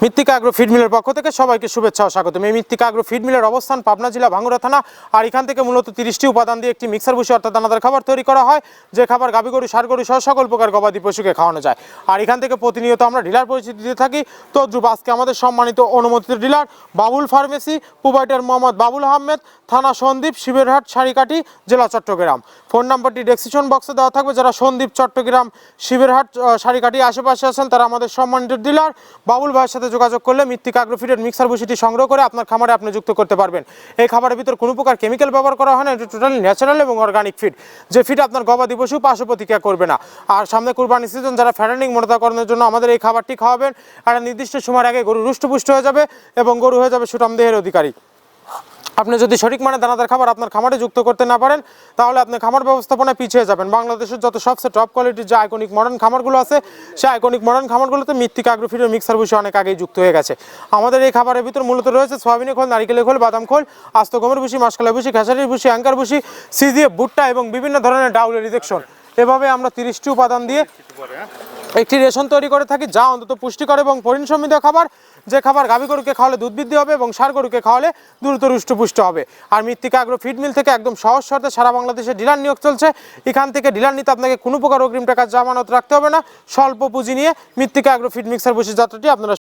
মৃত্তিকা agro feed মিলের পক্ষ থেকে সবাইকে শুভেচ্ছা ও স্বাগতম। এই মৃত্তিকা আগ্রো ফিড মিলের অবস্থান পাবনা জেলা ভাঙ্গুড়া থানা। আর এখান থেকে মূলত 30টি উপাদান দিয়ে একটি মিক্সার ভুসি অর্থাৎ দানাদার খাবার তৈরি করা হয়, যে খাবার গাভী গরু, ষাঁড় গরু সহ সকল প্রকার গবাদি পশুকে খাওয়ানো যায়। আর এখান থেকে প্রতিনিয়ত আমরা ডিলার পরিচিতি দিয়ে থাকি। তদ্রুপ আজকে আমাদের সম্মানিত অনুমোদিত dealer Babul pharmacy, provider Mohammad Babul Ahmed, থানা সন্দ্বীপ, শিবেরহাট, সারিকাটি, জেলা চট্টগ্রাম। ফোন নাম্বারটি ডেসক্রিপশন বক্সে দেওয়া থাকবে। যারা সন্দ্বীপ, চট্টগ্রাম, শিবেরহাট, সারিকাটি আশেপাশে আছেন তারা আমাদের সম্মানিত ডিলার বাবুল ভাইয়ের সাথে যোগাযোগ করলে মৃত্তিকা আগ্রো ফিডের মিক্সার ভুসিটি সংগ্রহ করে আপনার খামারে আপনি যুক্ত করতে পারবেন। এই খাবারের ভিতর কোনো প্রকার কেমিক্যাল ব্যবহার করা হয় না, এটা টোটালি ন্যাচারাল এবং অর্গানিক ফিড, যে ফিড আপনার গবাদি পশু পার্শ্ব প্রতিক্রিয়া করবে না। আর সামনে কুরবানি সিজন, যারা ফ্যাটেনিং মোটাতাকরণের জন্য আমাদের এই খাবারটি খাওয়াবেন, একটা নির্দিষ্ট সময়ের আগে গরু রুষ্টপুষ্ট হয়ে যাবে এবং গরু হয়ে যাবে সুঠাম দেহের অধিকারী। আপনি যদি সঠিক মানে দানাদার খাবার আপনার খামারে যুক্ত করতে না পারেন, তাহলে আপনি খামার ব্যবস্থাপনায় পিছিয়ে যাবেন। বাংলাদেশের যত সবচেয়ে টপ কোয়ালিটির যে আইকনিক মডার্ন খামারগুলো আছে, সেই আইকনিক মডার্ন খামারগুলোতে মৃত্তিকা আগ্রো ফিডের মিক্সার ভুসি অনেক আগেই যুক্ত হয়ে গেছে। আমাদের এই খাবারের ভিতর মূলত রয়েছে সয়াবিনের খোল, নারিকেলের খোল, বাদাম খোল, আস্ত গমের ভুসি, মাসকলাই ভুসি, খেসারির ভুসি, অ্যাঙ্কার ভুসি, সিজিএফ, ভুট্টা এবং বিভিন্ন ধরনের ডাউলের রিজেকশন। এভাবে আমরা 30টি উপাদান দিয়ে একটি রেশন তৈরি করে থাকি, যা অন্তত পুষ্টিকর এবং পরিণসমৃদ্ধ খাবার, যে খাবার গাভী গরুকে খাওয়ালে দুধ বৃদ্ধি হবে এবং ষাঁড় গরুকে খাওয়ালে দ্রুত হৃষ্টপুষ্ট হবে। আর মৃত্তিকা আগ্রো ফিড মিল থেকে একদম সহজ শর্তে সারা বাংলাদেশে ডিলার নিয়োগ চলছে। এখান থেকে ডিলার নিতে আপনাকে কোনো প্রকার অগ্রিম টাকা জামানত রাখতে হবে না। স্বল্প পুঁজি নিয়ে মৃত্তিকা আগ্রো ফিড মিক্সার ভুসি যাত্রাটি আপনারা